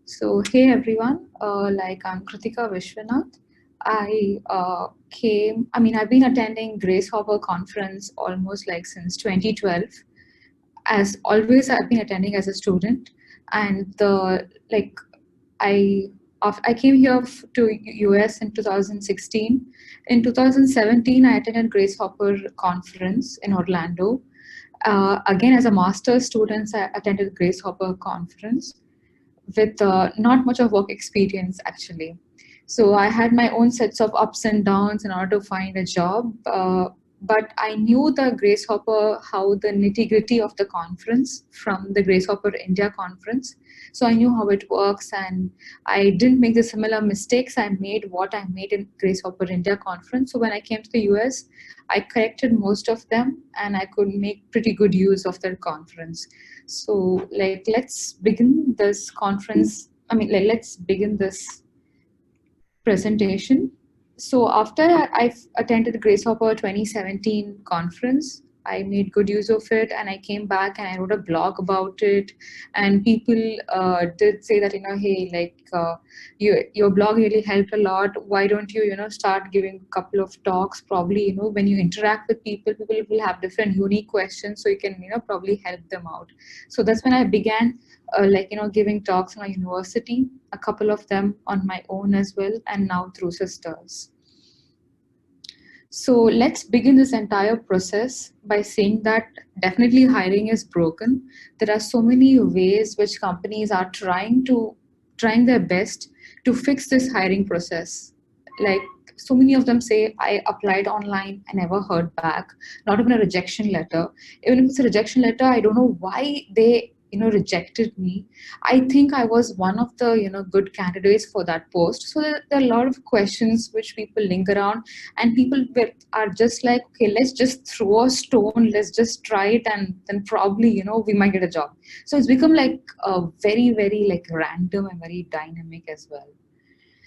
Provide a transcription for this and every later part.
So, hey everyone, I'm Kruthika Vishwanath. I've been attending Grace Hopper conference almost like since 2012. As always, I've been attending as a student, and I, I came here to US in 2016. In 2017, I attended Grace Hopper conference in Orlando. Again, as a master's student, I attended Grace Hopper conference with not much of work experience actually. So I had my own sets of ups and downs in order to find a job. But I knew the Grace Hopper, how the nitty gritty of the conference from the Grace Hopper India conference. So I knew how it works, and I didn't make the similar mistakes I made what I made in Grace Hopper India conference. So when I came to the US, I corrected most of them, and I could make pretty good use of that conference. So, let's begin this conference. Let's begin this presentation. So after I've attended the Grace Hopper 2017 conference, I made good use of it, and I came back and I wrote a blog about it. And people did say that, hey, your blog really helped a lot. Why don't you, start giving a couple of talks? Probably, when you interact with people, people will have different unique questions, so you can, probably help them out. So that's when I began giving talks in my university, a couple of them on my own as well, and now through Sisters. So let's begin this entire process by saying that definitely hiring is broken. There are so many ways which companies are trying their best to fix this hiring process. Like, so many of them say, I applied online, I never heard back, not even a rejection letter. Even if it's a rejection letter, I don't know why they rejected me. I think I was one of the good candidates for that post. So there are a lot of questions which people link around, and are just like, okay, let's just throw a stone, let's just try it, and then probably we might get a job. So it's become like a very like random and very dynamic as well.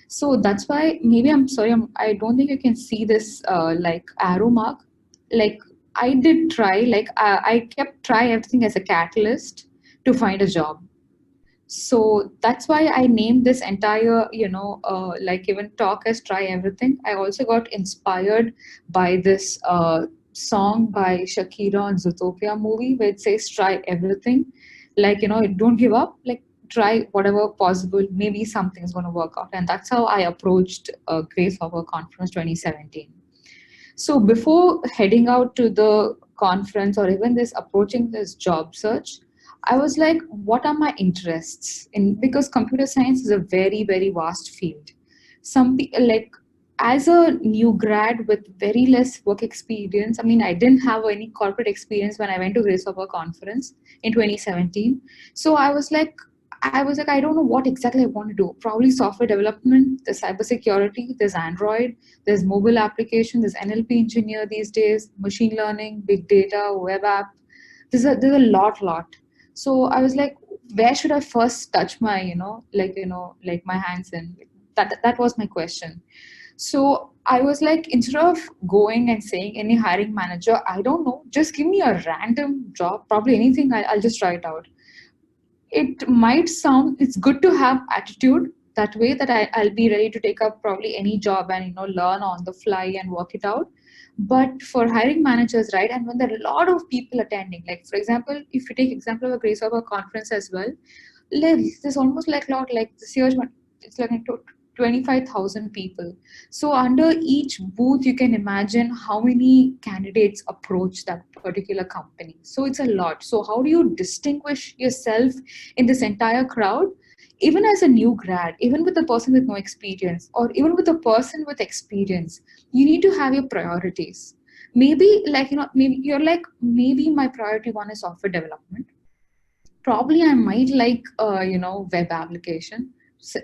So that's why, maybe I'm sorry, I don't think you can see this like arrow mark. Like, I did try, I kept try everything as a catalyst to find a job. So that's why I named this entire even talk as Try Everything. I also got inspired by this song by Shakira and Zootopia movie, where it says try everything. Like, don't give up, like try whatever possible, maybe something's going to work out. And that's how I approached Grace Hopper Conference 2017. So before heading out to the conference, or even this approaching this job search, I was like, what are my interests in? Because computer science is a very vast field. Some people, like, as a new grad with very less work experience, I mean, I didn't have any corporate experience when I went to Grace Hopper conference in 2017. So I was like, I don't know what exactly I want to do. Probably software development, there's cybersecurity, there's Android, there's mobile application, there's NLP engineer these days, machine learning, big data, web app. There's a lot. So I was like, where should I first touch my, like my hands in? That was my question. So I was like, instead of going and saying any hiring manager, I don't know, just give me a random job, probably anything, I'll just try it out. It might sound, it's good to have attitude that way, that I'll be ready to take up probably any job and learn on the fly and work it out. But for hiring managers, right, and when there are a lot of people attending, like for example, if you take example of a Grace Hopper conference as well, there's almost like a lot, like this year's one, it's like 25,000 people. So under each booth, you can imagine how many candidates approach that particular company. So it's a lot. So how do you distinguish yourself in this entire crowd? Even as a new grad, even with a person with no experience, or even with a person with experience, you need to have your priorities. Maybe, maybe you're like, maybe my priority one is software development. Probably I might like web application,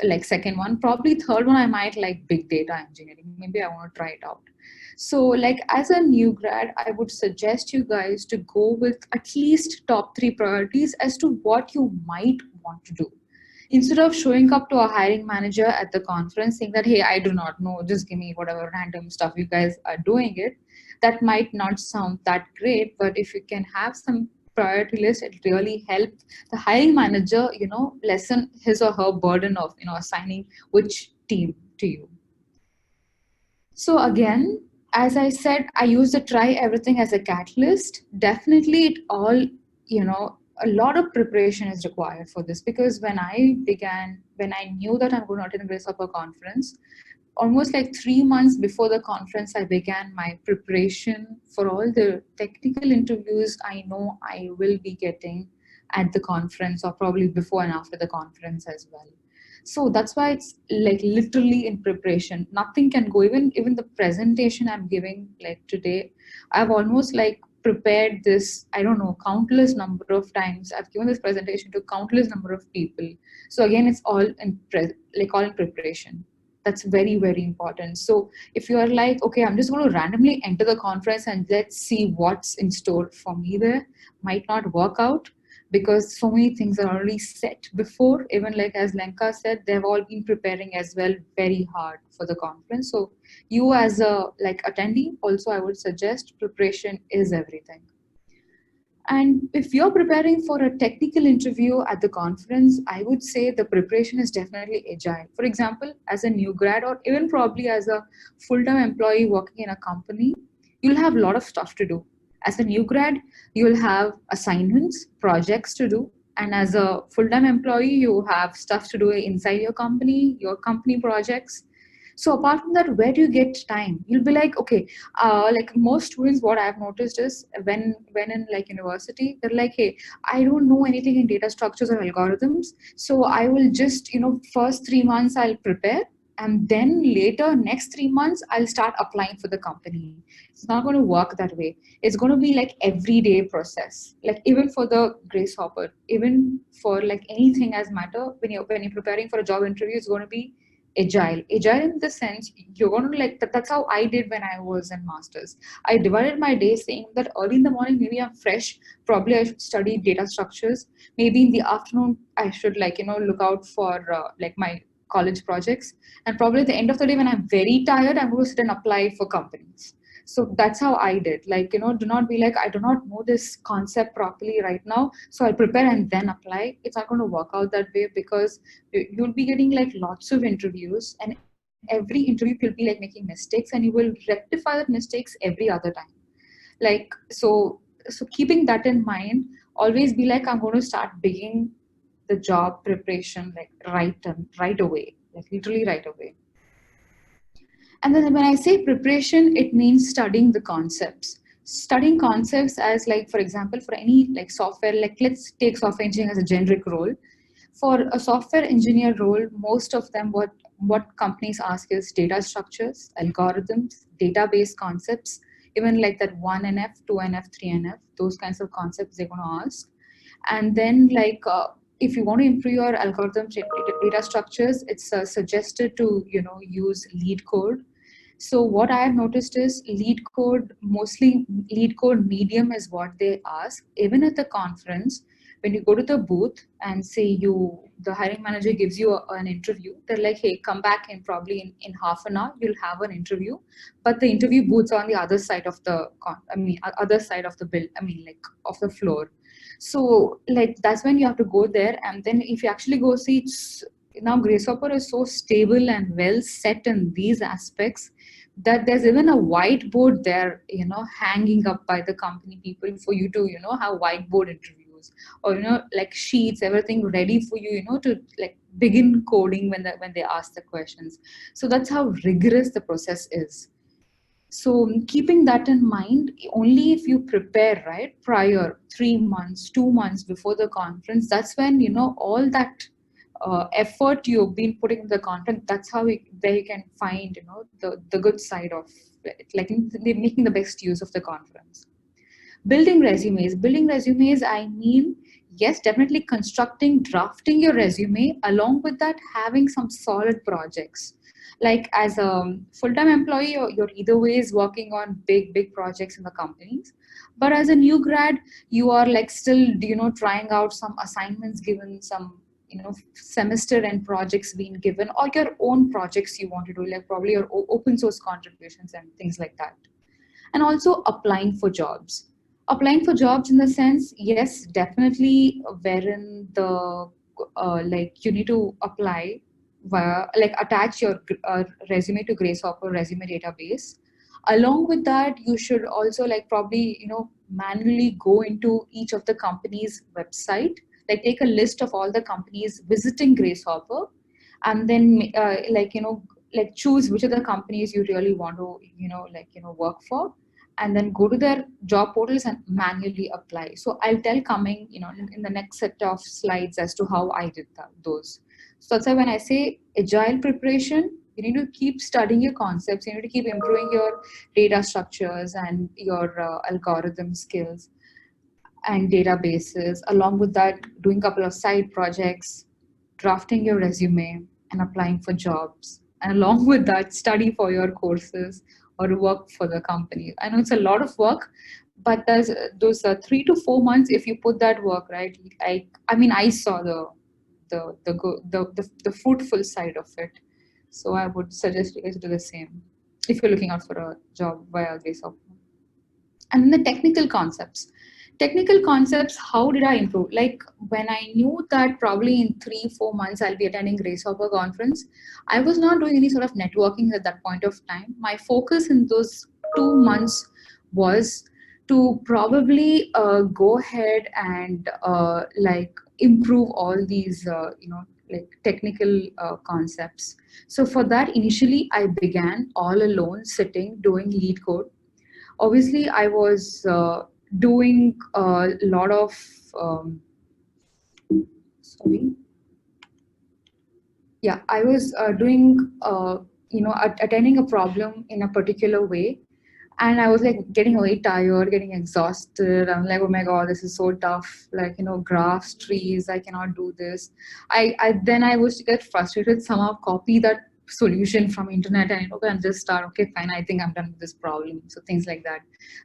like second one. Probably third one, I might like big data engineering. Maybe I want to try it out. So like, as a new grad, I would suggest you guys to go with at least top three priorities as to what you might want to do, instead of showing up to a hiring manager at the conference saying that, hey, I do not know, just give me whatever random stuff you guys are doing it. That might not sound that great, but if you can have some priority list, it really helped the hiring manager, lessen his or her burden of, assigning which team to you. So again, as I said, I use the try everything as a catalyst. Definitely it all, a lot of preparation is required for this, because when I knew that I'm going to attend a Grace Hopper conference, almost like 3 months before the conference, I began my preparation for all the technical interviews I know I will be getting at the conference, or probably before and after the conference as well. So that's why it's like literally in preparation. Nothing can go, even the presentation I'm giving like today, I've almost like prepared this, I don't know, countless number of times. I've given this presentation to countless number of people. So again, it's all in all in preparation. That's very, very important. So if you are like, okay, I'm just going to randomly enter the conference and let's see what's in store for me there, might not work out, because so many things are already set before. Even like as Lenka said, they've all been preparing as well very hard for the conference. So you as a like attendee, also I would suggest preparation is everything. And if you're preparing for a technical interview at the conference, I would say the preparation is definitely agile. For example, as a new grad, or even probably as a full-time employee working in a company, you'll have a lot of stuff to do. As a new grad, you'll have assignments, projects to do. And as a full-time employee, you have stuff to do inside your company projects. So apart from that, where do you get time? You'll be like, okay, like most students, what I've noticed is when in like university, they're like, hey, I don't know anything in data structures or algorithms, so I will just, first 3 months I'll prepare, and then later next 3 months I'll start applying for the company. It's not going to work that way. It's going to be like everyday process. Like even for the Grace Hopper, even for like anything as matter, when you're preparing for a job interview, it's going to be agile in the sense you're going to like that's how I did when I was in masters. I divided my day saying that early in the morning maybe I'm fresh, probably I should study data structures. Maybe in the afternoon I should look out for like my college projects, and probably at the end of the day when I'm very tired, I'm going to sit and apply for companies. So that's how I did. Like, do not be like, I do not know this concept properly right now, so I'll prepare and then apply. It's not going to work out that way, because you'll be getting like lots of interviews, and every interview you'll be like making mistakes, and you will rectify that mistakes every other time. Like, so keeping that in mind, always be like, I'm going to start beginning the job preparation like right away, like literally right away. And then when I say preparation, it means studying the concepts. Studying concepts as like, for example, for any like software, like let's take software engineering as a generic role. For a software engineer role, most of them, what companies ask is data structures, algorithms, database concepts, even like that 1NF, 2NF, 3NF, those kinds of concepts they're going to ask. And then like if you want to improve your algorithms data structures, it's suggested to use lead code. So what I have noticed is mostly lead code medium is what they ask. Even at the conference, when you go to the booth and say the hiring manager gives you an interview, they're like, hey, come back in probably in half an hour, you'll have an interview. But the interview booths are on the other side of the, other side of the like of the floor. So like that's when you have to go there. And then if you actually go see, now Grace Hopper is so stable and well set in these aspects that there's even a whiteboard there, hanging up by the company people for you to, have whiteboard interviews, or, like sheets, everything ready for you, to like begin coding when they ask the questions. So that's how rigorous the process is. So keeping that in mind, only if you prepare right prior 3 months, 2 months before the conference, that's when all that effort you've been putting in the content. That's how they can find the good side of it, like they're making the best use of the conference. Building resumes, I mean, yes, definitely constructing, drafting your resume. Along with that, having some solid projects. Like as a full-time employee, you're either ways working on big projects in the companies. But as a new grad, you are like still, trying out some assignments given, some, semester and projects being given, or your own projects you want to do, like probably your open source contributions and things like that. And also applying for jobs. Applying for jobs in the sense, yes, definitely, wherein the like you need to apply via like attach your resume to Grasshopper resume database. Along with that, you should also like probably manually go into each of the company's website, like take a list of all the companies visiting Grasshopper, and then like choose which of the companies you really want to work for, and then go to their job portals and manually apply. So I'll tell coming, in the next set of slides as to how I did those. So that's why when I say agile preparation, you need to keep studying your concepts, you need to keep improving your data structures and your algorithm skills and databases. Along with that, doing a couple of side projects, drafting your resume, and applying for jobs. And along with that, study for your courses or work for the company. I know it's a lot of work, but there's those 3 to 4 months. If you put that work right, I saw the fruitful side of it. So I would suggest you guys do the same if you're looking out for a job via Grace of. And then the technical concepts, how did I improve? Like when I knew that probably in 3 4 months I'll be attending Grasshopper conference, I was not doing any sort of networking at that point of time. My focus in those 2 months was to probably go ahead and like improve all these like technical concepts. So for that, initially I began all alone sitting doing lead code. Obviously I was doing a lot of um, sorry yeah, I was doing attending a problem in a particular way, and I was like getting really tired, getting exhausted. I'm like, oh my god, this is so tough, like graphs, trees, I cannot do this. I then I was to get frustrated, somehow copy that solution from internet and okay, and just start, okay, fine, I think I'm done with this problem. So things like that.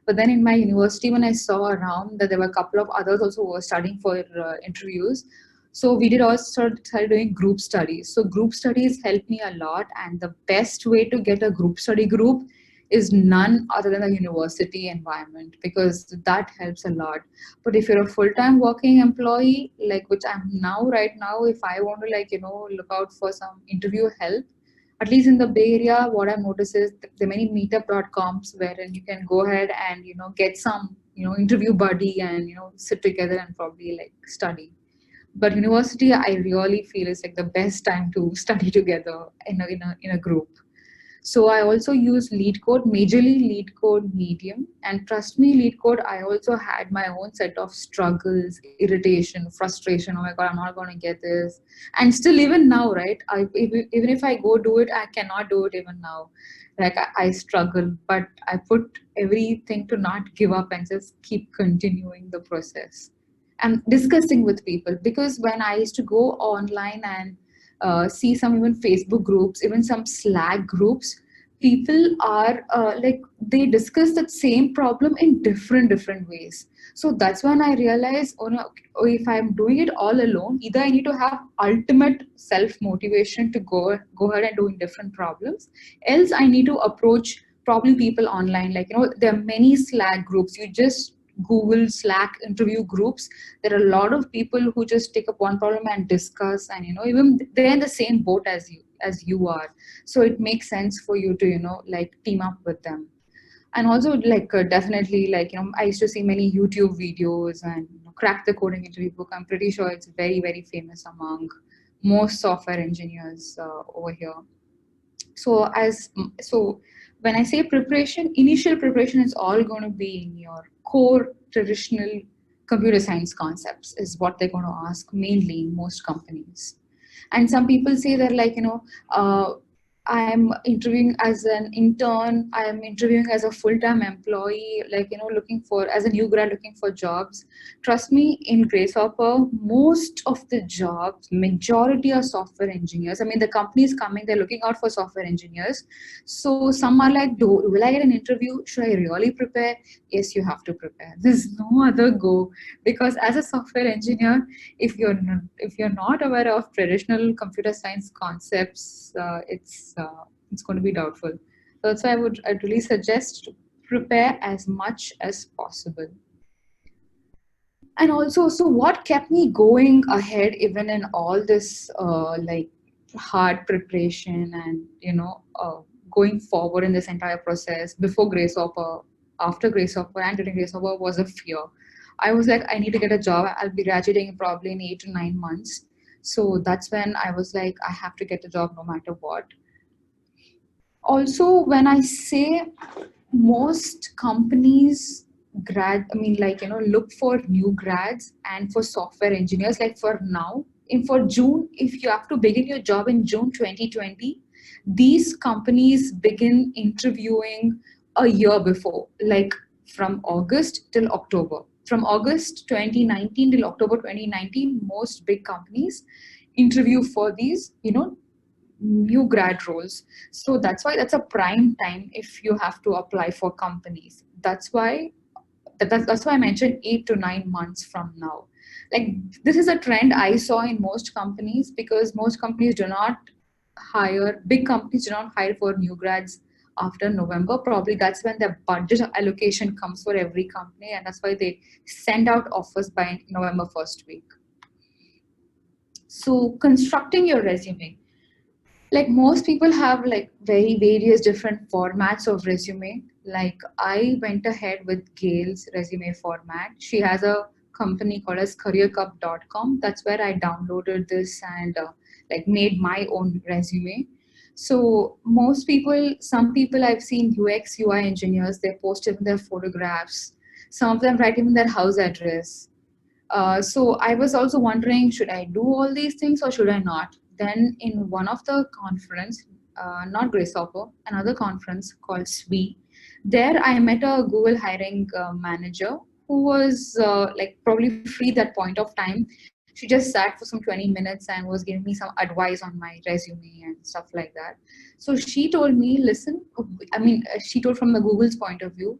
But then in my university, when I saw around that there were a couple of others also who were studying for interviews, so we did also started doing group studies. So group studies helped me a lot, and the best way to get a group study group is none other than a university environment, because that helps a lot. But if you're a full-time working employee, like which I'm now right now, if I want to look out for some interview help, at least in the Bay Area, what I've noticed is there are many meetup.coms wherein you can go ahead and get some interview buddy and sit together and probably like study. But university, I really feel is like the best time to study together in a group. So I also use lead code, majorly lead code medium. And trust me, lead code, I also had my own set of struggles, irritation, frustration. Oh my God, I'm not going to get this. And still, even now, right? Even if I go do it, I cannot do it even now. Like I struggle, but I put everything to not give up and just keep continuing the process and discussing with people. Because when I used to go online and see some even Facebook groups, even some Slack groups, people are like they discuss that same problem in different ways. So that's when I realized, oh no, if I'm doing it all alone, either I need to have ultimate self motivation to go ahead and doing different problems, else I need to approach probably people online. Like there are many Slack groups. You just Google Slack interview groups. There are a lot of people who just take up one problem and discuss, and even they're in the same boat as you are. So it makes sense for you to like team up with them. And also like definitely like I used to see many YouTube videos and crack the coding interview book. I'm pretty sure it's very very famous among most software engineers over here. So when I say preparation, initial preparation is all going to be in your core traditional computer science concepts is what they're going to ask mainly in most companies. And some people say they're like I'm interviewing as an intern, I'm interviewing as a full-time employee, like looking for as a new grad looking for jobs. Trust me, in Grasshopper, most of the jobs, majority are software engineers. I mean, the company is coming, they're looking out for software engineers. So some are like, will I get an interview? Should I really prepare? Yes, you have to prepare. There's no other go, because as a software engineer, if you're not aware of traditional computer science concepts, it's going to be doubtful. So that's why I'd really suggest to prepare as much as possible. And also, so what kept me going ahead even in all this like hard preparation and going forward in this entire process before grace hopper, after grace hopper, and during grace hopper was a fear. I was like, I need to get a job. I'll be graduating probably in 8 to 9 months. So that's when I was like, I have to get a job no matter what. Also, when I say most companies look for new grads and for software engineers, like for now, in for June, if you have to begin your job in June 2020, these companies begin interviewing a year before, like from August till October. From August 2019 till October 2019, most big companies interview for these, new grad roles. So that's why that's a prime time if you have to apply for companies. That's why I mentioned 8 to 9 months from now. Like, this is a trend I saw in most companies, because most companies do not hire, big companies do not hire for new grads after November. Probably that's when the budget allocation comes for every company, and that's why they send out offers by November first week. So constructing your resume, like most people have like very various different formats of resume. Like I went ahead with Gail's resume format. She has a company called as careercup.com. That's where I downloaded this and like made my own resume. So most people, some people I've seen, UX UI engineers, they post even their photographs. Some of them write even their house address. So I was also wondering, should I do all these things or should I not? Then in one of the conference, not Grace Hopper, another conference called SWE, there I met a Google hiring manager who was like probably free that point of time. She just sat for some 20 minutes and was giving me some advice on my resume and stuff like that. So she told me, listen, she told from the Google's point of view,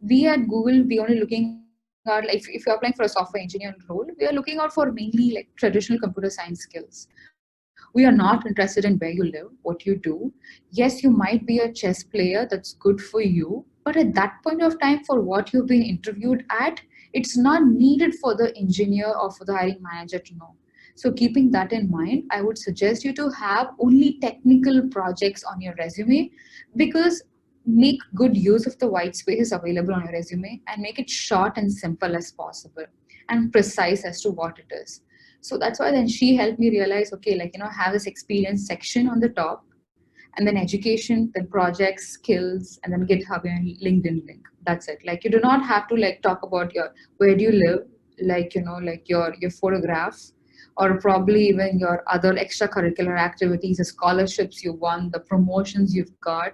we at Google, we only looking out, like if you're applying for a software engineering role, we are looking out for mainly like traditional computer science skills. We are not interested in where you live, what you do. Yes, you might be a chess player, that's good for you, but at that point of time, for what you've been interviewed at, it's not needed for the engineer or for the hiring manager to know. So keeping that in mind, I would suggest you to have only technical projects on your resume, because make good use of the white spaces available on your resume and make it short and simple as possible and precise as to what it is. So that's why then she helped me realize, okay, like, have this experience section on the top, and then education, then projects, skills, and then GitHub and LinkedIn link. That's it. Like, you do not have to like talk about your, where do you live, like, like your photograph, or probably even your other extracurricular activities, the scholarships you won, the promotions you've got.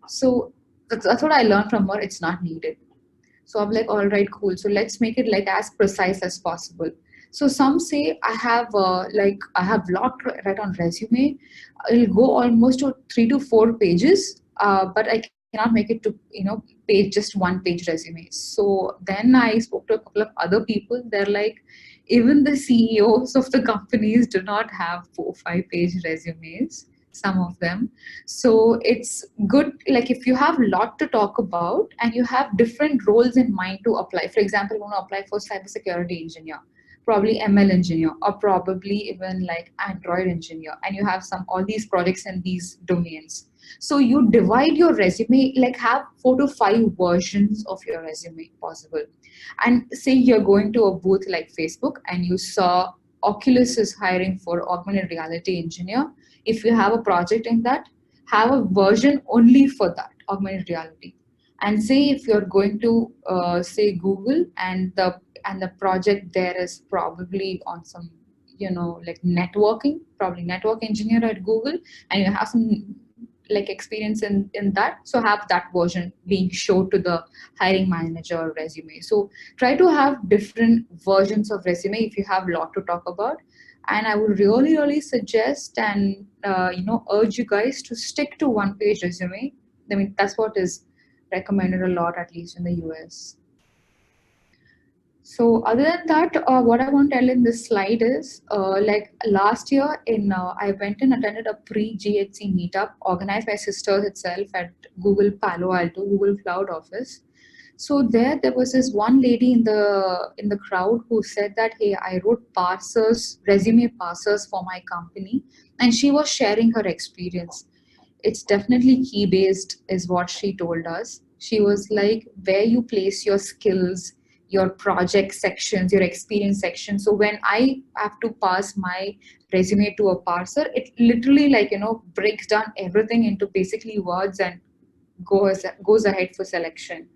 So that's what I learned from her. It's not needed. So I'm like, all right, cool. So let's make it like as precise as possible. So some say I have lot right on resume. It'll go almost to 3 to 4 pages, but I cannot make it to page, just one page resume. So then I spoke to a couple of other people. They're like, even the CEOs of the companies do not have 4 or 5 page resumes. Some of them. So it's good, like if you have a lot to talk about and you have different roles in mind to apply. For example, you want to apply for cybersecurity engineer, probably ML engineer, or probably even like Android engineer, and you have some all these projects in these domains. So you divide your resume, like have 4 to 5 versions of your resume possible. And say you're going to a booth like Facebook and you saw Oculus is hiring for augmented reality engineer. If you have a project in that, have a version only for that augmented reality. And say if you're going to say Google, and the project there is probably on some like networking, probably network engineer at Google, and you have some like experience in that, so have that version being showed to the hiring manager resume. So try to have different versions of resume if you have a lot to talk about. And I would really suggest and urge you guys to stick to one page resume. I mean, that's what is recommended a lot, at least in the US. So other than that, what I want to tell in this slide is, like last year I went and attended a pre-GHC meetup organized by Sisters itself at Google Palo Alto, Google Cloud office. So there was this one lady in the crowd who said that, hey, I wrote parsers, resume parsers for my company, and she was sharing her experience. It's definitely key based, is what she told us. She was like, where you place your skills, your project sections, your experience section. So when I have to pass my resume to a parser, it literally, like, breaks down everything into basically words and goes ahead for selection.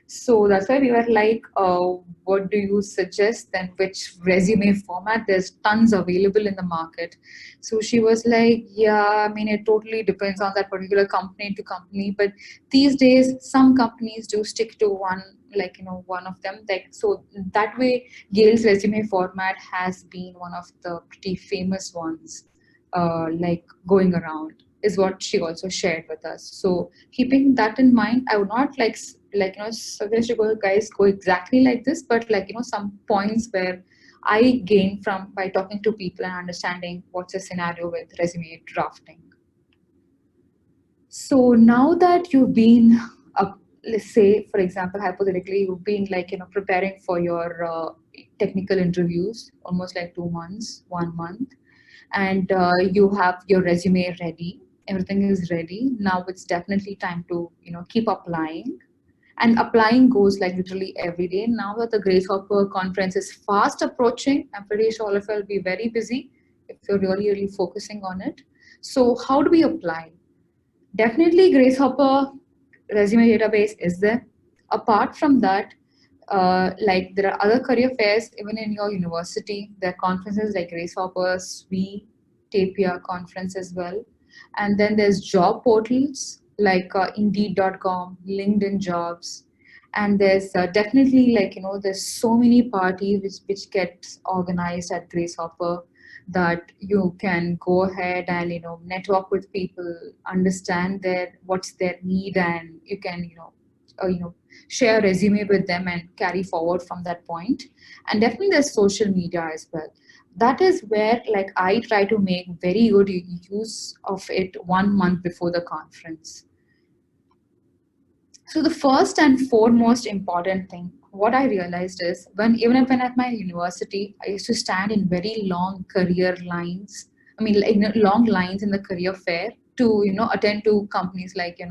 So that's why we were like, what do you suggest and which resume format? There's tons available in the market. So she was like, yeah, I mean, it totally depends on that particular company to company. But these days, some companies do stick to one, like, one of them. Like, so that way, Gail's resume format has been one of the pretty famous ones, like going around, is what she also shared with us. So keeping that in mind, I would not like suggest you guys go exactly like this, but like some points where I gain from by talking to people and understanding what's the scenario with resume drafting. So now that you've been up, let's say, for example, hypothetically, you've been like preparing for your technical interviews almost like 2 months, 1 month, and you have your resume ready, everything is ready. Now it's definitely time to keep applying, and applying goes like literally every day. Now that the Grace Hopper conference is fast approaching, I'm pretty sure all of you will be very busy if you're really focusing on it. So how do we apply? Definitely Grace Hopper resume database is there. Apart from that, like there are other career fairs even in your university. There are conferences like Grace Hopper, SWE, Tapia conference as well. And then there's job portals like Indeed.com, LinkedIn Jobs. And there's definitely like, there's so many parties which get organized at Grace Hopper, that you can go ahead and network with people, understand their what's their need, and you can share a resume with them and carry forward from that point. And definitely there's social media as well. That is where like I try to make very good use of it 1 month before the conference. So the first and foremost important thing, what I realized is when at my university, I used to stand in very long career lines. I mean, like, long lines in the career fair to attend to companies like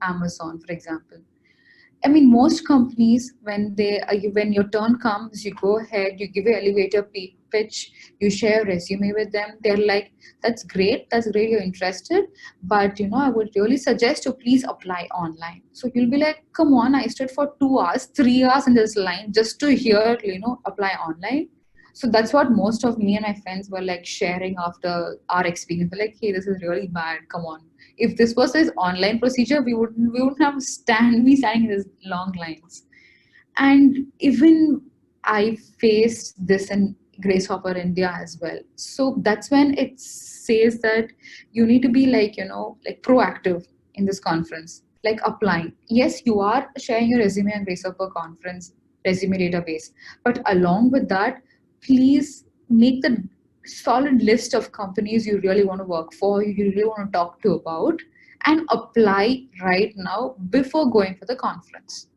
Amazon, for example. I mean, most companies, when your turn comes, you go ahead, you give your elevator pitch, you share a resume with them. They're like, that's great, you're interested, but I would really suggest to please apply online. So you'll be like, come on, I stood for 2 hours, 3 hours in this line just to hear, apply online. So that's what most of me and my friends were like sharing after our experience. They're like, hey, this is really bad. Come on, if this was this online procedure, we wouldn't have be standing in these long lines. And even I faced this in Grace Hopper India as well. So that's when it says that you need to be like like proactive in this conference, like applying. Yes, you are sharing your resume on Grace Hopper conference resume database, but along with that, please make the solid list of companies you really want to work for, you really want to talk to about, and apply right now before going for the conference.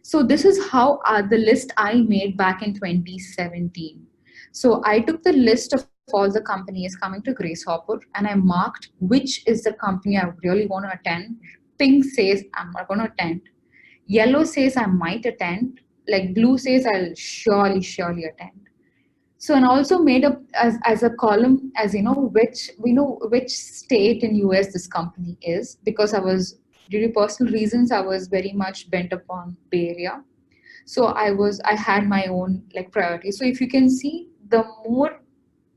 So this is how the list I made back in 2017. So I took the list of all the companies coming to Grace Hopper and I marked which is the company I really want to attend. Pink says I'm not going to attend. Yellow says I might attend. Like blue says I'll surely attend. So and also made up as a column as which we know which state in US this company is, because I was, due to personal reasons, I was very much bent upon Bay Area. So I had my own like priority. So if you can see, the more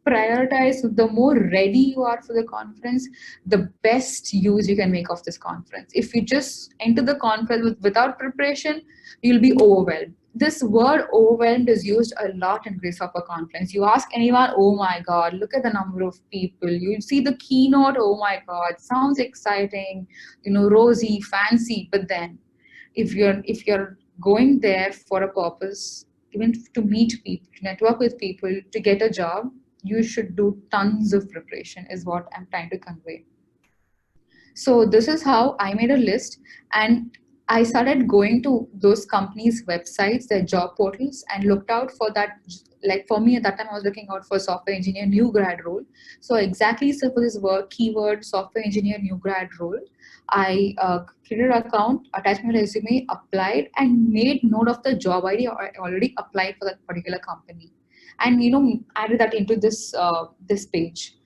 prioritized, the more ready you are for the conference, the best use you can make of this conference. If you just enter the conference without preparation, you'll be overwhelmed. This word overwhelmed is used a lot in Grace Hopper conference. You ask anyone, oh my God, look at the number of people. You see the keynote, oh my God, sounds exciting, rosy, fancy. But then if you're going there for a purpose, even to meet people, to network with people, to get a job, you should do tons of preparation, is what I'm trying to convey. So this is how I made a list. And I started going to those companies' websites, their job portals, and looked out for that. Like for me at that time, I was looking out for software engineer new grad role. So exactly, so for this word keyword software engineer new grad role, I created an account, attached my resume, applied, and made note of the job ID. I already applied for that particular company, and added that into this page.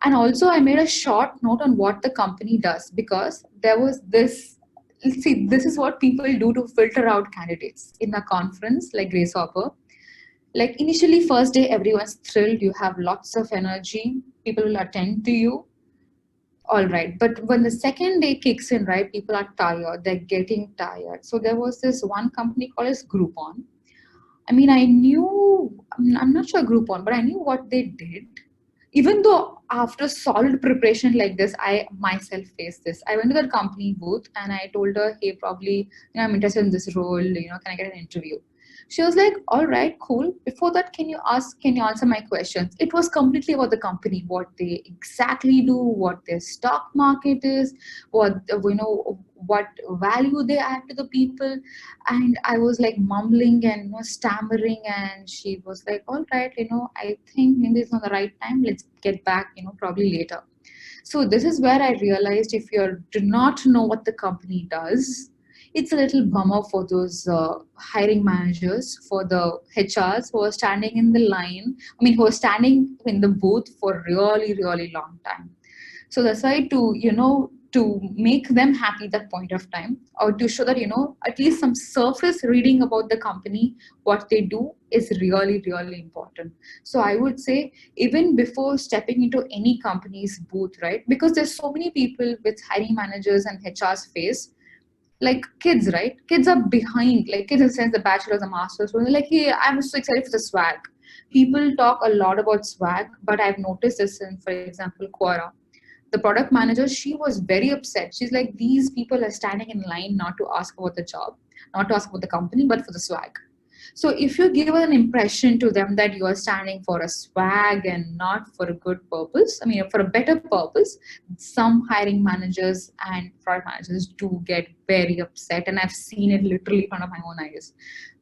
And also I made a short note on what the company does, because there was this, see, this is what people do to filter out candidates in a conference like Grace Hopper. Like initially first day everyone's thrilled, you have lots of energy, people will attend to you, all right. But when the second day kicks in, right, people are tired, they're getting tired. So there was this one company called as Groupon. I mean, I knew, I'm not sure Groupon, but I knew what they did. Even though after solid preparation like this, I myself faced this. I went to that company booth and I told her, hey, probably, I'm interested in this role, can I get an interview? She was like, all right, cool. Before that, can you answer my questions? It was completely about the company, what they exactly do, what their stock market is, what value they add to the people. And I was like mumbling and stammering, and she was like, all right, I think maybe it's not the right time, let's get back, probably later. So this is where I realized, if you do not know what the company does, it's a little bummer for those hiring managers, for the HRs who are standing in the line, who are standing in the booth for really, really long time. So that's why, to make them happy that point of time, or to show that, at least some surface reading about the company, what they do is really, really important. So I would say, even before stepping into any company's booth, right? Because there's so many people with hiring managers and HRs face, like kids, right? Kids are behind, like kids in the sense the bachelor's and master's. So they're like, hey, I'm so excited for the swag. People talk a lot about swag, but I've noticed this in, for example, Quora. The product manager, she was very upset. She's like, these people are standing in line not to ask about the job, not to ask about the company, but for the swag. So if you give an impression to them that you are standing for a swag and not for a good purpose, for a better purpose, some hiring managers and product managers do get very upset. And I've seen it literally in front of my own eyes.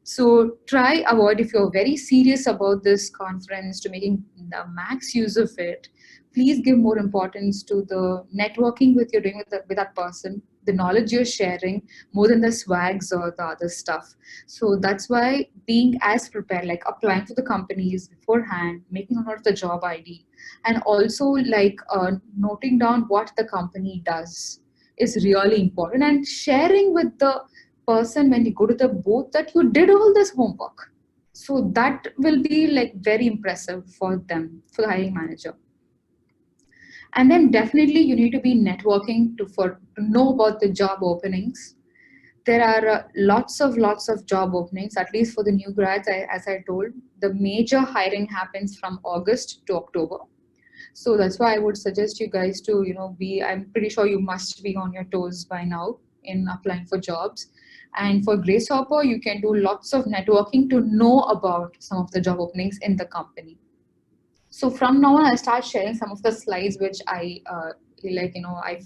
So try avoid, if you're very serious about this conference, to making the max use of it. Please give more importance to the networking with you're doing with that person, the knowledge you're sharing, more than the swags or the other stuff. So that's why being as prepared, like applying for the companies beforehand, making a note of the job ID, and also like noting down what the company does is really important, and sharing with the person when you go to the booth that you did all this homework. So that will be like very impressive for them, for the hiring manager. And then definitely you need to be networking to know about the job openings. There are lots of job openings, at least for the new grads. As I told, the major hiring happens from August to October. So that's why I would suggest you guys to, I'm pretty sure you must be on your toes by now in applying for jobs. And for Grace Hopper, you can do lots of networking to know about some of the job openings in the company. So from now on, I'll start sharing some of the slides which I I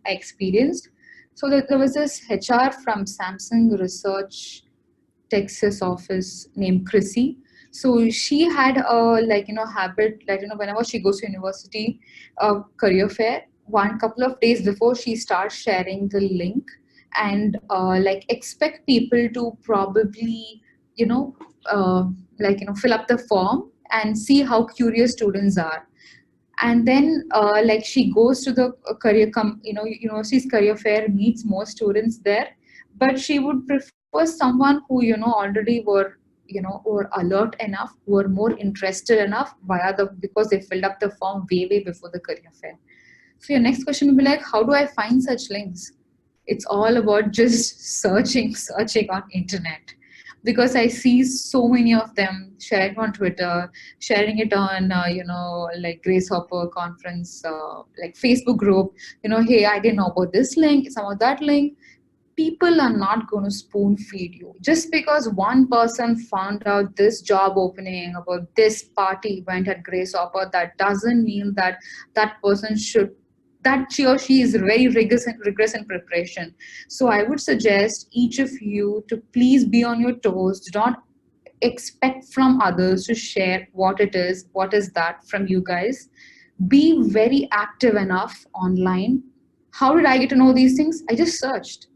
experienced. So there was this HR from Samsung Research Texas office named Chrissy. So she had a habit, whenever she goes to university, career fair, one couple of days before, she starts sharing the link, and expect people to probably you know fill up the form and see how curious students are. And then she goes to the university's career fair, meets more students there, but she would prefer someone who already were alert enough, were more interested enough because they filled up the form way before the career fair. So your next question will be like, how do I find such links? It's all about just searching on internet, because I see so many of them sharing on Twitter, sharing it on like Grace Hopper conference, like Facebook group. Hey, I didn't know about this link, some of that link. People are not going to spoon feed you. Just because one person found out this job opening about this party event at Grace Hopper, that doesn't mean that that person should that she or she is very rigorous in preparation. So I would suggest each of you to please be on your toes. Do not expect from others to share what is that from you guys. Be very active enough online. How did I get to know these things? I just searched.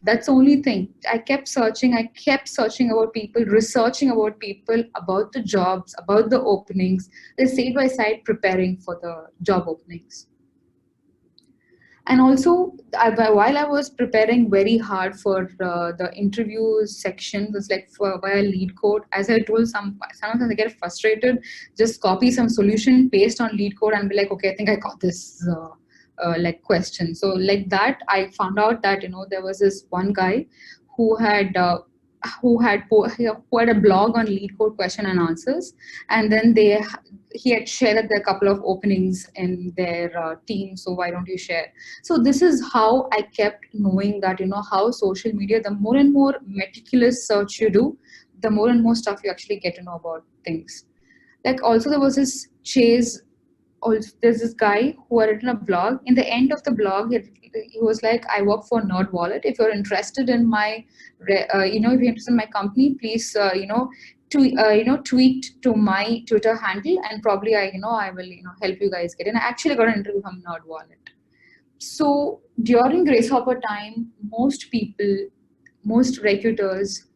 That's the only thing. I kept searching. I kept searching about people, researching about people, about the jobs, about the openings. They side by side preparing for the job openings. And also, while I was preparing very hard for the interview section, was like for via lead code. As I told, sometimes I get frustrated. Just copy some solution, paste on lead code, and be like, okay, I think I got this. Like question. So like that, I found out that there was this one guy who had who had a blog on lead code question and answers, and then he had shared that there are a couple of openings in their team. So why don't you share? So this is how I kept knowing that how social media, the more and more meticulous search you do, the more and more stuff you actually get to know about things. Like also there was this Chase. Also, there's this guy who had written a blog. In the end of the blog, he was like, "I work for Nerd Wallet. If you're interested in my, if you're interested in my company, please, tweet to my Twitter handle, and probably I will, help you guys get in." I actually got an interview from Nerd Wallet. So during Grace Hopper time, most people, most recruiters,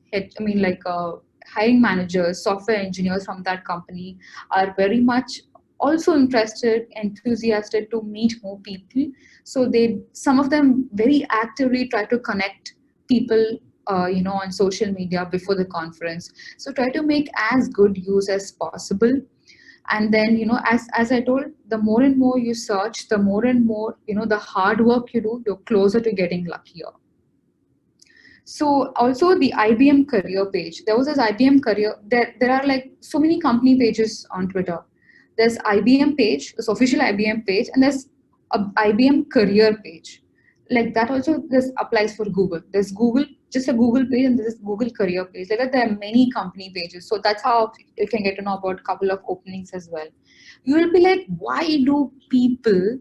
hiring managers, software engineers from that company are very much also interested, enthusiastic to meet more people. So some of them very actively try to connect people, on social media before the conference. So try to make as good use as possible. And then as I told, the more and more you search, the more and more the hard work you do, you're closer to getting luckier. So also the IBM career page, there was this IBM career, there are like so many company pages on Twitter. There's IBM page, this official IBM page, and there's a IBM career page. Like that also this applies for Google. There's Google, just a Google page, and there's Google career page. Like that, there are many company pages. So that's how you can get to know about a couple of openings as well. You will be like, why do people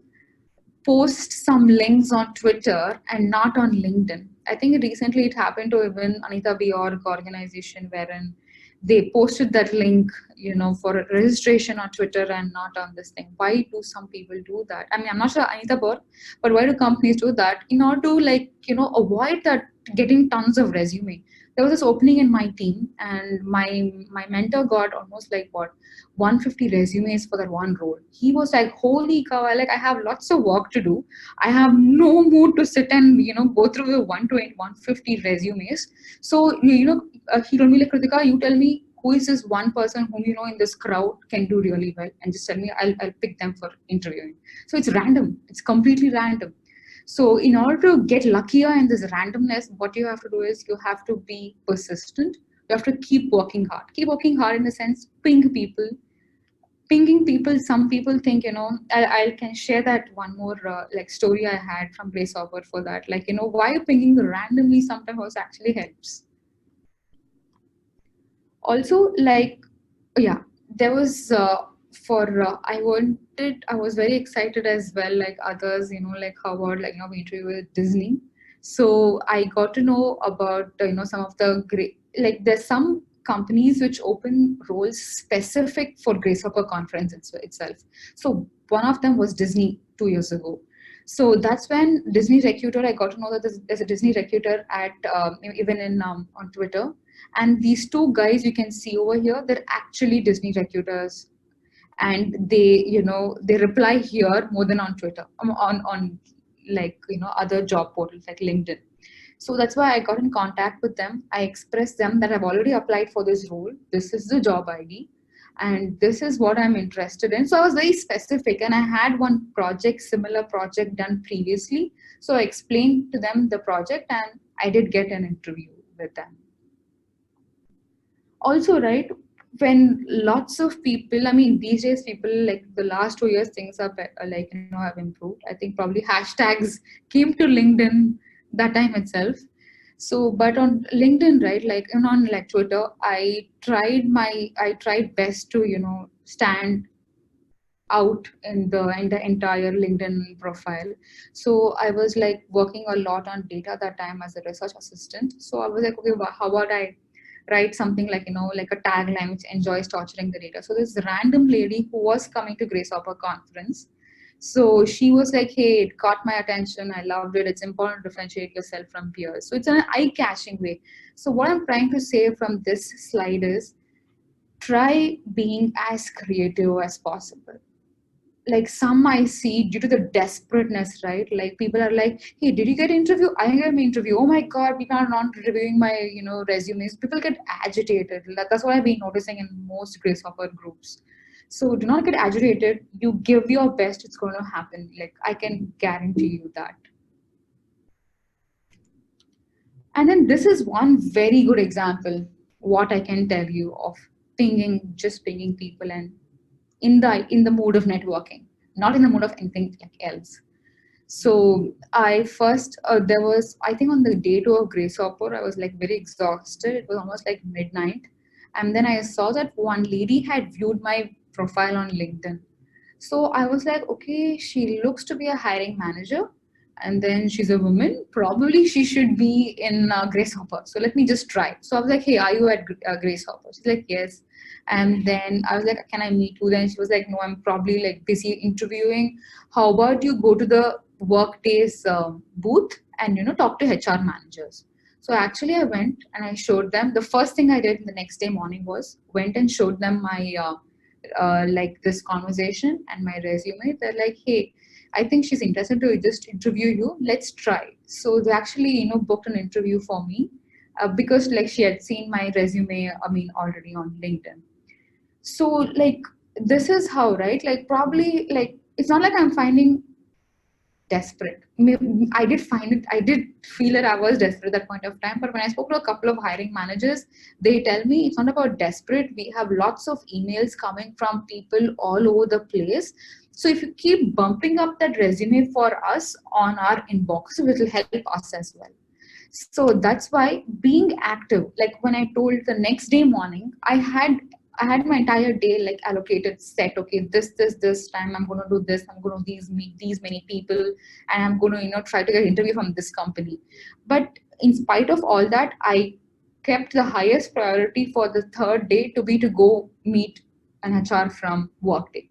post some links on Twitter and not on LinkedIn? I think recently it happened to even Anita Bjork organization, wherein they posted that link, for registration on Twitter and not on this thing. Why do some people do that? I mean, I'm not sure Anita Bjork, but why do companies do that in order to, avoid that getting tons of resume? There was this opening in my team, and my mentor got almost like what 150 resumes for that one role. He was like, "Holy cow! Like I have lots of work to do. I have no mood to sit and go through the 120, 150 resumes." So he told me like, "Kruthika, you tell me who is this one person whom in this crowd can do really well, and just tell me. I'll pick them for interviewing." So it's random. It's completely random. So in order to get luckier in this randomness, what you have to do is you have to be persistent. You have to keep working hard. Keep working hard in the sense, pinging people. Some people think I can share that one more like story I had from Grace Hopper for that. Like why pinging randomly sometimes also actually helps. Also, like, yeah, there was I was very excited as well, like others, like how about like we interview with Disney. So I got to know about some of the great, like there's some companies which open roles specific for Grace Hopper conference itself. So one of them was Disney 2 years ago. So that's when Disney recruiter, I got to know that there's a Disney recruiter at even in on Twitter. And these two guys you can see over here, they're actually Disney recruiters, and they reply here more than on Twitter, on like other job portals like LinkedIn. So that's why I got in contact with them. I expressed them that I've already applied for this role. This is the job ID, and this is what I'm interested in. So I was very specific, and I had one similar project done previously. So I explained to them the project, and I did get an interview with them. Also, right, when lots of people, I mean, these days people, like the last 2 years, things are like have improved. I think probably hashtags came to LinkedIn that time itself. So but on LinkedIn, right, like on like Twitter, I tried best to stand out in the entire LinkedIn profile. So I was like working a lot on data that time as a research assistant. So I was like, okay, how about I write something like, like a tagline which enjoys torturing the data. So this random lady who was coming to Grace Hopper conference, so she was like, hey, it caught my attention. I loved it. It's important to differentiate yourself from peers. So it's an eye-catching way. So what I'm trying to say from this slide is try being as creative as possible. Like some I see due to the desperateness, right? Like people are like, hey, did you get interview? I get an interview. Oh my God, people are not reviewing my, resumes. People get agitated. That's what I've been noticing in most Grace Hopper groups. So do not get agitated. You give your best, it's going to happen. Like I can guarantee you that. And then this is one very good example, what I can tell you of just pinging people and in the mood of networking, not in the mood of anything like else. So I first there was, I think on the day two of Grace Hopper, I was like very exhausted. It was almost like midnight, and then I saw that one lady had viewed my profile on LinkedIn. So I was like, okay, she looks to be a hiring manager, and then she's a woman. Probably she should be in Grace Hopper. So let me just try. So I was like, hey, are you at Grace Hopper? She's like, yes. And then I was like, can I meet you? Then she was like, no, I'm probably like busy interviewing. How about you go to the Workday's booth and talk to HR managers? So actually, I went and I showed them. The first thing I did the next day morning was went and showed them my like this conversation and my resume. They're like, hey, I think she's interested to just interview you. Let's try. So they actually, booked an interview for me because like she had seen my resume, I mean, already on LinkedIn. So like this is how, right? Like probably like it's not like I'm finding desperate. I did find it, I did feel that I was desperate at that point of time. But when I spoke to a couple of hiring managers, they tell me it's not about desperate. We have lots of emails coming from people all over the place. So if you keep bumping up that resume for us on our inbox, it will help us as well. So that's why being active, like when I told the next day morning, I had my entire day like allocated set. Okay, this time I'm going to do this. I'm going to meet these many people, and I'm going to try to get an interview from this company. But in spite of all that, I kept the highest priority for the third day to be to go meet an HR from Workday.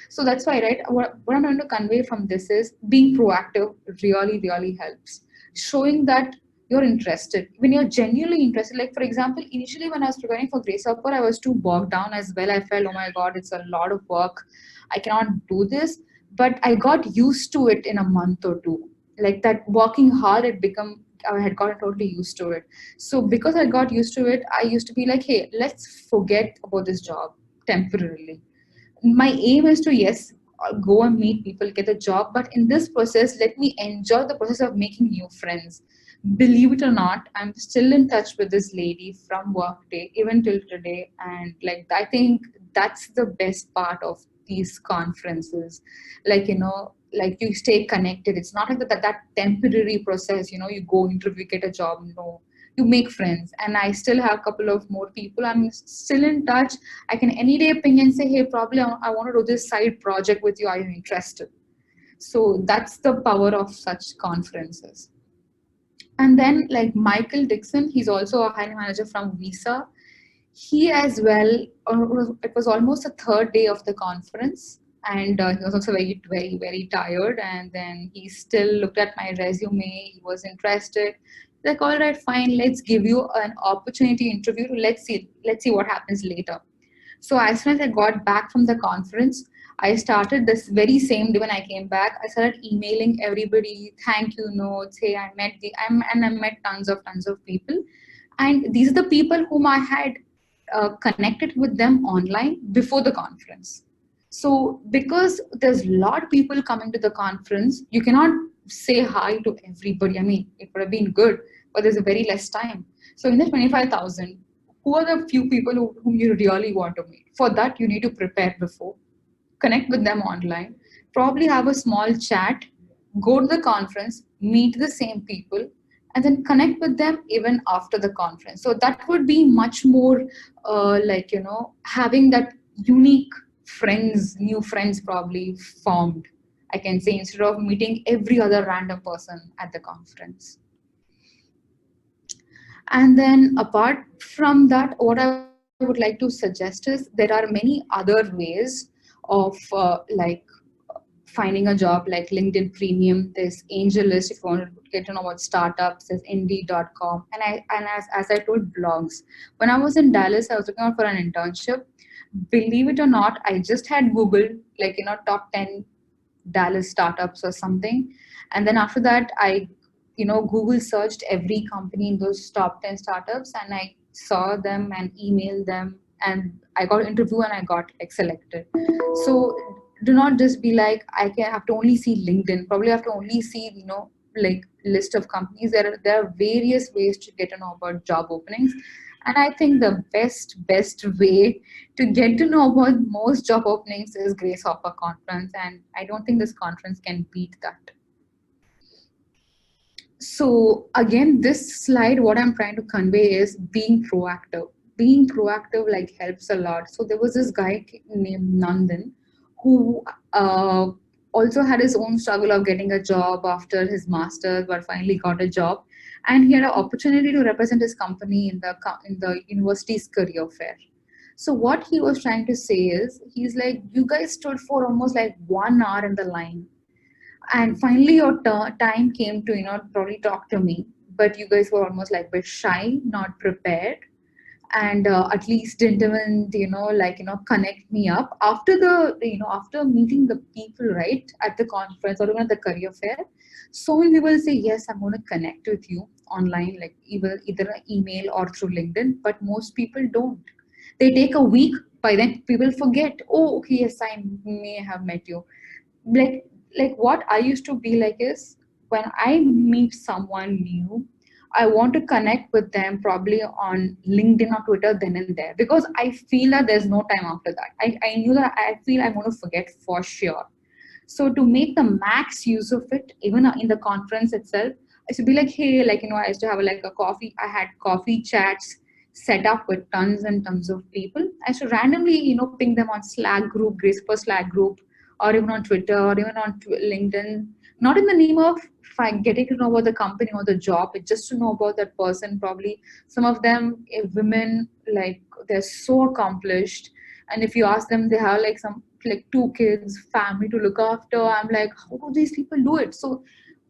So that's why, right? What I'm trying to convey from this is being proactive really, really helps. Showing that you're interested. When you're genuinely interested, like for example, initially when I was preparing for Grace Hopper, I was too bogged down as well. I felt, oh my God, it's a lot of work. I cannot do this. But I got used to it in a month or two. Like that working hard, I had gotten totally used to it. So because I got used to it, I used to be like, hey, let's forget about this job temporarily. My aim is to, yes, go and meet people, get a job, but in this process let me enjoy the process of making new friends. Believe it or not, I'm still in touch with this lady from Workday even till today, and like I think that's the best part of these conferences. Like like you stay connected. It's not like that temporary process, you go interview, get a job. No, you make friends, and I still have a couple of more people I'm still in touch. I can any day ping and say, hey, probably I want to do this side project with you. Are you interested? So that's the power of such conferences. And then like Michael Dixon, he's also a hiring manager from Visa. He as well, it was almost the third day of the conference, and he was also very, very, very tired. And then he still looked at my resume. He was interested. Like, all right, fine, let's give you an opportunity interview. Let's see what happens later. So as soon as I got back from the conference, I started this very same day when I came back. I started emailing everybody, thank you notes. Hey, I met tons of people, and these are the people whom I had connected with them online before the conference. So because there's a lot of people coming to the conference, you cannot say hi to everybody. I mean, it would have been good, but there's a very less time. So in the 25,000, who are the few people whom you really want to meet? For that, you need to prepare before, connect with them online, probably have a small chat, go to the conference, meet the same people, and then connect with them even after the conference. So that would be much more like, having that unique friends, new friends probably formed, I can say, instead of meeting every other random person at the conference. And then apart from that, what I would like to suggest is there are many other ways of finding a job, like LinkedIn Premium. There's Angel List if you want to get to know about startups. There's Indeed.com, and as I told, blogs. When I was in Dallas, I was looking out for an internship. Believe it or not, I just had Google, like, top 10 Dallas startups or something. And then after that, I, Google searched every company in those top 10 startups, and I saw them and emailed them, and I got an interview and I got like selected. So do not just be like, I can have to only see LinkedIn, probably have to only see, like list of companies. There are various ways to get to know about job openings. And I think the best way to get to know about most job openings is Grace Hopper Conference, and I don't think this conference can beat that. So again, this slide, what I'm trying to convey is being proactive. Being proactive like helps a lot. So there was this guy named Nandan who also had his own struggle of getting a job after his master's, but finally got a job, and he had an opportunity to represent his company in the university's career fair. So what he was trying to say is, he's like, you guys stood for almost like 1 hour in the line, and finally your time came to probably talk to me, but you guys were almost like a bit shy, not prepared, and at least didn't even connect me up after the after meeting the people right at the conference or even at the career fair. So many people say, yes, I'm going to connect with you online, like either an email or through LinkedIn, but most people don't. They take a week, by then people forget, oh okay, yes, I may have met you. Like what I used to be like is, when I meet someone new, I want to connect with them probably on LinkedIn or Twitter then and there, because I feel that there's no time after that. I knew that I feel I'm going to forget for sure. So to make the max use of it, even in the conference itself, I should be like, hey, I used to have like a coffee. I had coffee chats set up with tons and tons of people. I used to randomly, ping them on Slack group, Grace for Slack group, or even on Twitter, or even on LinkedIn. Not in the name of getting to know about the company or the job, it's just to know about that person. Probably some of them, women, like they're so accomplished, and if you ask them, they have like some like 2 kids, family to look after. I'm like, how do these people do it? So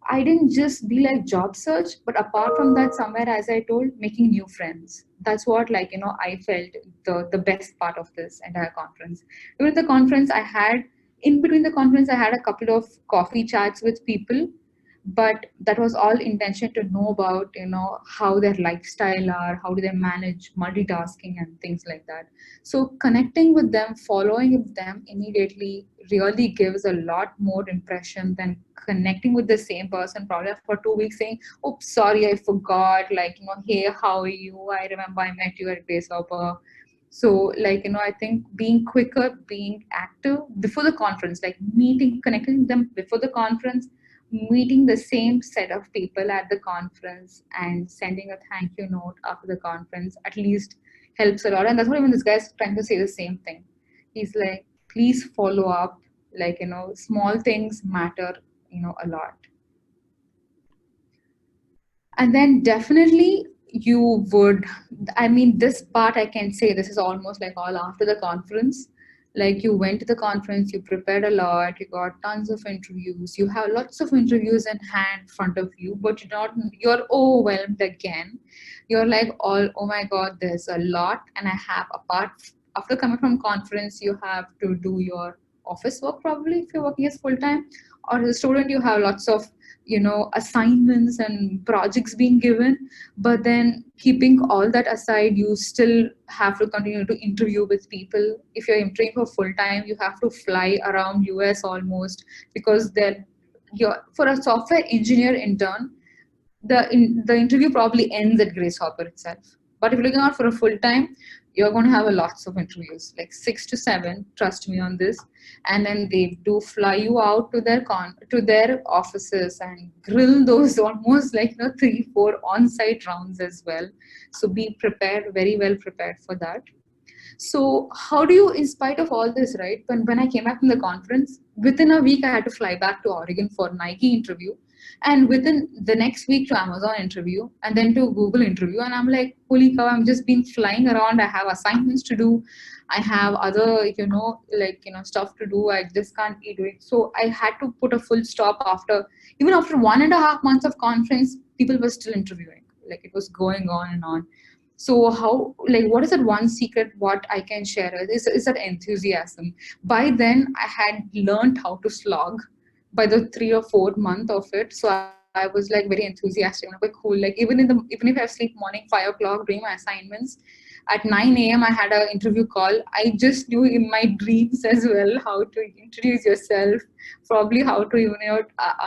I didn't just be like job search, but apart from that, somewhere, as I told, making new friends. That's what I felt the best part of this entire conference. During the conference, in between the conference, I had a couple of coffee chats with people, but that was all intention to know about how their lifestyle are, how do they manage multitasking and things like that. So connecting with them, following with them immediately really gives a lot more impression than connecting with the same person probably for 2 weeks saying, oops, sorry, I forgot, hey, how are you, I remember I met you at Grace Hopper. So I think being quicker, being active before the conference, like meeting, connecting them before the conference, meeting the same set of people at the conference and sending a thank you note after the conference at least helps a lot. And that's what even this guy's trying to say the same thing. He's like, please follow up, small things matter, a lot. And then definitely you would, I mean, this part I can say this is almost like all after the conference. Like you went to the conference, you prepared a lot, you got tons of interviews, you have lots of interviews in hand in front of you, but you're overwhelmed again. You're like, oh my God, there's a lot. And I have, apart after coming from conference, you have to do your office work probably if you're working as full time, or as a student you have lots of assignments and projects being given. But then keeping all that aside, you still have to continue to interview with people. If you're interviewing for full time, you have to fly around US almost, because then for a software engineer intern, the interview probably ends at Grace Hopper itself. But if you're looking out for a full time, you're going to have a lots of interviews, like 6 to 7. Trust me on this. And then they do fly you out to their offices and grill those almost like 3-4 on-site rounds as well. So be prepared, very well prepared for that. So how do you, in spite of all this, right? When I came back from the conference, within a week I had to fly back to Oregon for Nike interview, and within the next week to Amazon interview, and then to Google interview. And I'm like, holy cow, I'm just been flying around. I have assignments to do. I have other, stuff to do. I just can't be doing. So I had to put a full stop after, even after 1.5 months of conference, people were still interviewing. Like it was going on and on. So how, like, what is that one secret what I can share is that enthusiasm. By then I had learned how to slog by the 3 or 4 month of it. So I was like very enthusiastic and like cool. Like even if I sleep morning 5 o'clock doing my assignments, at 9 a.m. I had an interview call. I just knew in my dreams as well how to introduce yourself, probably how to even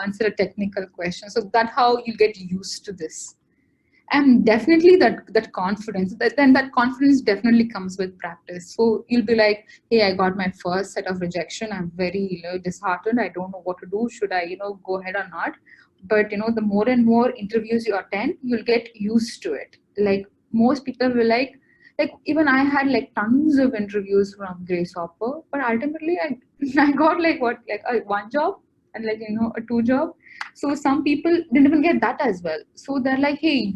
answer a technical question. So that's how you get used to this. And definitely that confidence, then that confidence definitely comes with practice. So you'll be like, hey, I got my first set of rejection, I'm very disheartened, I don't know what to do, should I go ahead or not? But the more and more interviews you attend, you'll get used to it. Like most people will like even I had like tons of interviews from Grace Hopper, but ultimately I got like what, like one job, and like a two job. So some people didn't even get that as well. So they're like, hey,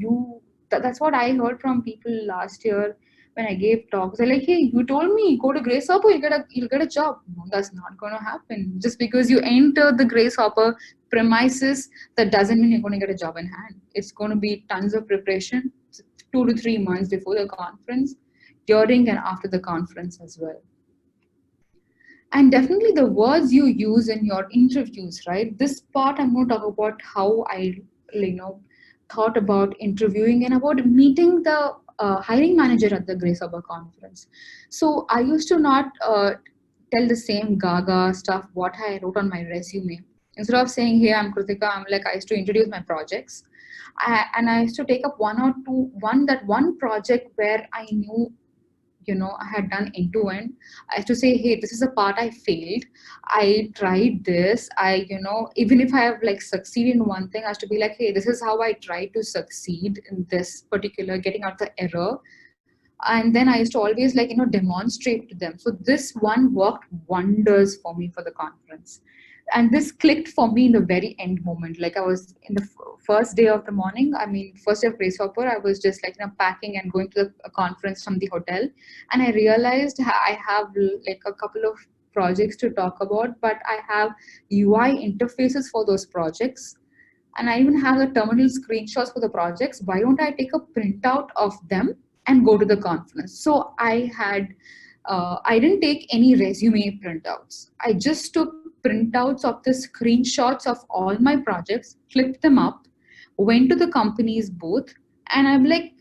that's what I heard from people last year when I gave talks. They're like, hey, you told me go to Grace Hopper, you'll get a job. No, that's not going to happen. Just because you enter the Grace Hopper premises, that doesn't mean you're going to get a job in hand. It's going to be tons of preparation, 2 to 3 months before the conference, during and after the conference as well. And definitely the words you use in your interviews, right? This part I'm going to talk about how I thought about interviewing and about meeting the hiring manager at the Grace Hopper conference. So I used to not tell the same gaga stuff what I wrote on my resume. Instead of saying, hey, I'm Kruthika, I'm like, I used to introduce my projects. And I used to take up one project where I knew I had done end to end. I used to say, hey, this is a part I failed. I tried this. Even if I have like succeeded in one thing, I have to be like, hey, this is how I tried to succeed in this particular, getting out the error. And then I used to always demonstrate to them. So this one worked wonders for me for the conference. And this clicked for me in the very end moment. Like I was in the first day of the morning, first day of Grace Hopper, I was just packing and going to the conference from the hotel. And I realized I have like a couple of projects to talk about, but I have UI interfaces for those projects. And I even have the terminal screenshots for the projects. Why don't I take a printout of them and go to the conference? So I didn't take any resume printouts. I just took printouts of the screenshots of all my projects, clipped them up, went to the company's booth, and I'm like,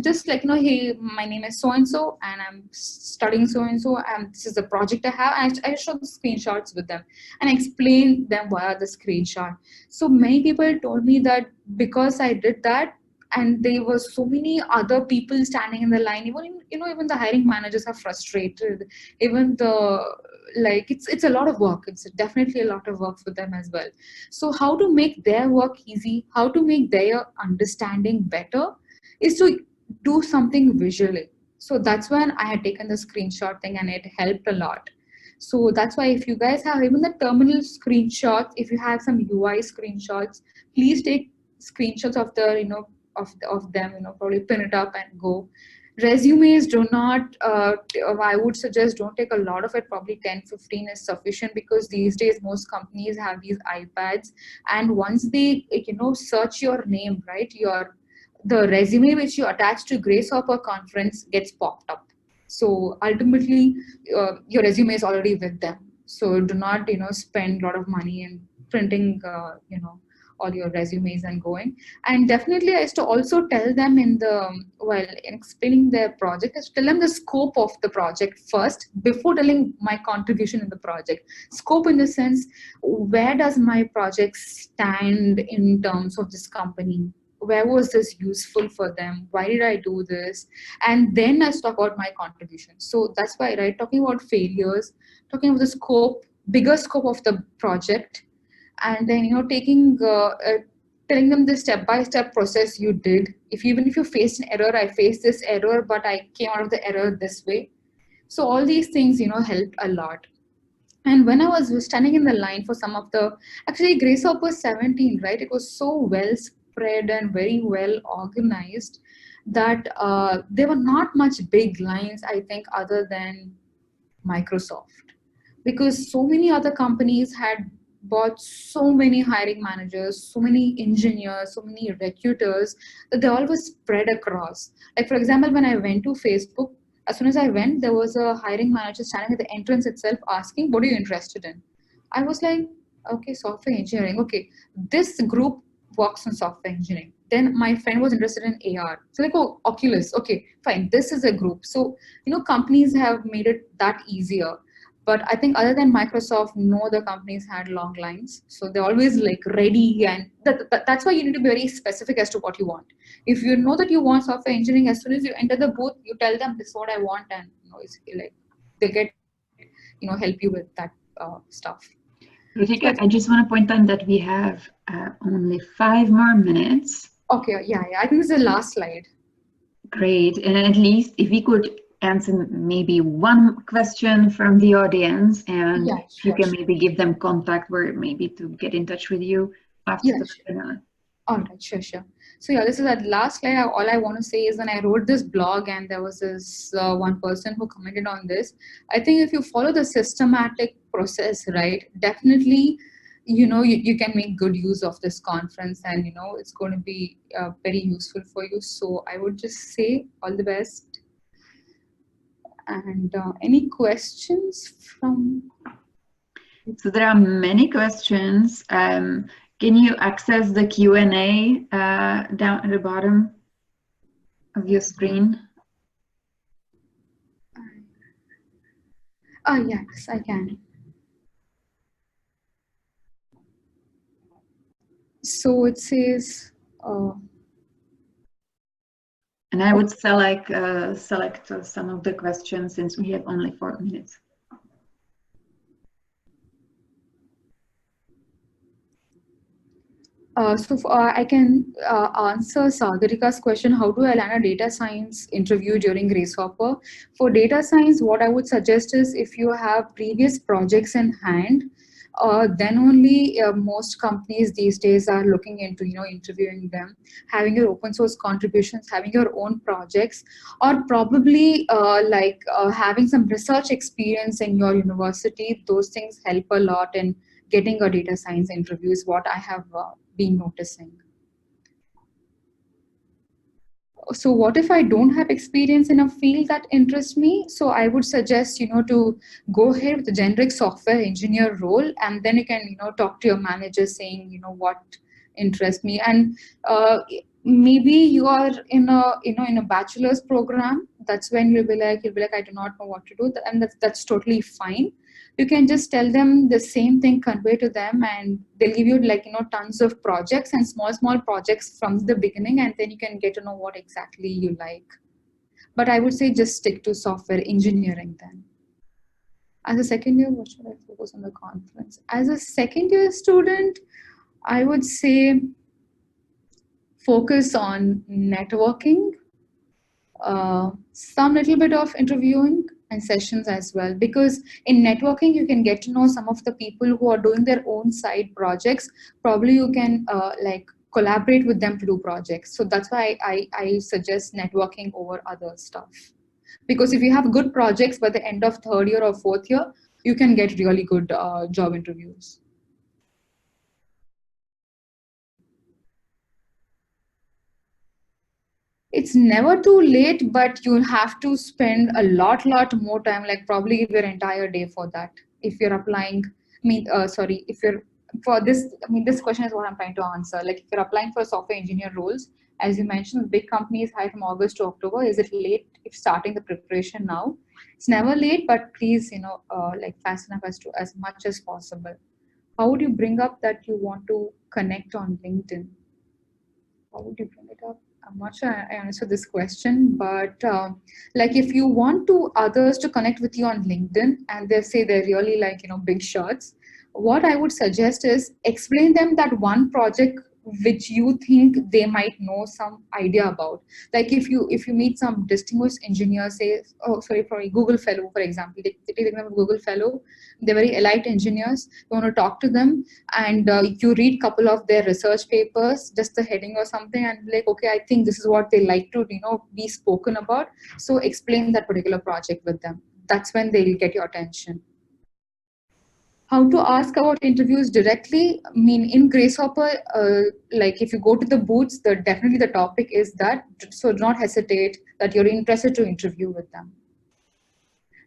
just hey, my name is so and so, and I'm studying so and so, and this is the project I have. And I showed the screenshots with them and explained them via the screenshot. So many people told me that because I did that, and there were so many other people standing in the line, even the hiring managers are frustrated. Even it's a lot of work. It's definitely a lot of work for them as well. So how to make their work easy, how to make their understanding better, is to do something visually. So that's when I had taken the screenshot thing, and it helped a lot. So that's why if you guys have even the terminal screenshots, if you have some UI screenshots, please take screenshots of the of them, probably pin it up and go. Resumes do not I would suggest don't take a lot of it. Probably 10-15 is sufficient, because these days most companies have these iPads, and once they search your name, right, the resume which you attach to Grace Hopper conference gets popped up. So ultimately your resume is already with them. So do not spend a lot of money in printing all your resumes and going. And definitely I used to also tell them while explaining their project, I used to tell them the scope of the project first before telling my contribution in the project. Scope in the sense, where does my project stand in terms of this company? Where was this useful for them? Why did I do this? And then I talk about my contribution. So that's why, right, talking about failures, talking about the scope, bigger scope of the project, and then telling them the step-by-step process you did. Even if you faced an error, I faced this error, but I came out of the error this way. So all these things, helped a lot. And when I was standing in the line for some of the, actually Grace Hop was 17, right? It was so well spread and very well organized that there were not much big lines, I think, other than Microsoft, because so many other companies had bought so many hiring managers, so many engineers, so many recruiters, that they all were spread across. Like, for example, when I went to Facebook, as soon as I went, there was a hiring manager standing at the entrance itself asking, "What are you interested in?" I was like, "Okay, software engineering. Okay, this group works on software engineering." Then my friend was interested in AR. So, like, oh, Oculus. Okay, fine. This is a group. So, companies have made it that easier. But I think other than Microsoft, no other companies had long lines. So they're always like ready, and that's why you need to be very specific as to what you want. If you know that you want software engineering, as soon as you enter the booth, you tell them this is what I want, and it's like they get help you with that stuff. Kruthika, I just want to point out that we have only 5 more minutes. Okay, yeah, I think this is the last slide. Great, and at least if we could answer maybe one question from the audience, and Yeah, if you sure, can sure. maybe give them contact where maybe to get in touch with you after Yeah, the sure. webinar. All right, sure, sure. So yeah, this is that last slide. All I want to say is when I wrote this blog and there was this one person who commented on this, I think if you follow the systematic process, right, definitely, you can make good use of this conference, and, it's going to be very useful for you. So I would just say all the best. And any questions from? So there are many questions. Can you access the Q&A down at the bottom of your screen? Yes, I can. So it says, And I would select some of the questions since we have only 4 minutes. I can answer Sagarika's question, how do I land a data science interview during Grasshopper? For data science, what I would suggest is if you have previous projects in hand, then only most companies these days are looking into interviewing them, having your open source contributions, having your own projects, or probably having some research experience in your university. Those things help a lot in getting a data science interview is what I have been noticing. So what if I don't have experience in a field that interests me? So I would suggest, to go ahead with the generic software engineer role, and then you can, talk to your manager saying, what interests me. And maybe you are in a bachelor's program. That's when you'll be like, I do not know what to do. And that's totally fine. You can just tell them the same thing, convey to them, and they'll give you tons of projects and small projects from the beginning, and then you can get to know what exactly you like. But I would say just stick to software engineering then. As a second year, what should I focus on the conference? As a second year student, I would say focus on networking, some little bit of interviewing and sessions as well, because in networking you can get to know some of the people who are doing their own side projects. Probably you can collaborate with them to do projects. So that's why I suggest networking over other stuff, because if you have good projects by the end of third year or fourth year, you can get really good job interviews. It's never too late, but you'll have to spend a lot more time, like probably give your entire day for that. If you're applying, sorry, if you're for this, this question is what I'm trying to answer. Like if you're applying for software engineer roles, as you mentioned, big companies hire from August to October. Is it late if starting the preparation now? It's never late, but please, fast enough as much as possible. How would you bring up that you want to connect on LinkedIn? How would you bring it up? I'm not sure I answered this question, but like if you want to others to connect with you on LinkedIn and they say they're really big shots, what I would suggest is explain them that one project which you think they might know some idea about. Like if you meet some distinguished engineer, say, oh sorry, for a Google fellow, for example, take example Google fellow, they're very elite engineers. You want to talk to them, and you read couple of their research papers, just the heading or something, and like, okay, I think this is what they like to be spoken about. So explain that particular project with them. That's when they'll get your attention. How to ask about interviews directly? I mean, in Grasshopper, like if you go to the booths, definitely the topic is that. So do not hesitate that you're interested to interview with them.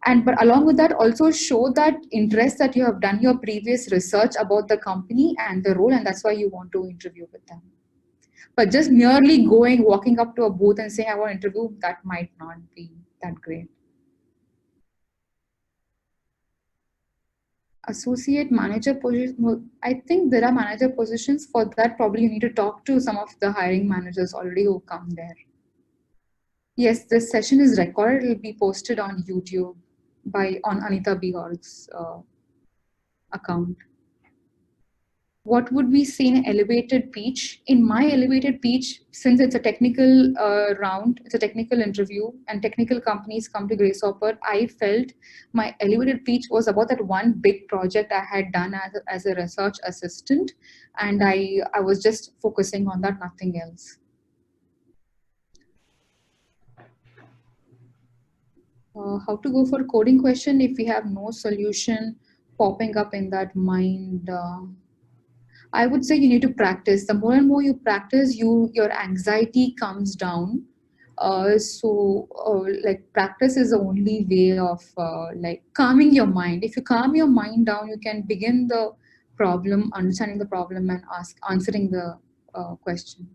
And but along with that, also show that interest that you have done your previous research about the company and the role, and that's why you want to interview with them. But just merely walking up to a booth and saying I want to interview, that might not be that great. Associate manager position, I think there are manager positions. For that, probably you need to talk to some of the hiring managers already who come there. Yes, this session is recorded. It will be posted on YouTube on Anita Bigor's account. What would we say in elevated pitch? In my elevated pitch, since it's a technical round, it's a technical interview, and technical companies come to Grasshopper, I felt my elevated pitch was about that one big project I had done as a research assistant, and I was just focusing on that, nothing else. How to go for coding question if we have no solution popping up in that mind? I would say you need to practice. The more and more you practice, your anxiety comes down. Like practice is the only way of like calming your mind. If you calm your mind down, you can begin the problem, understanding the problem, and answering the question.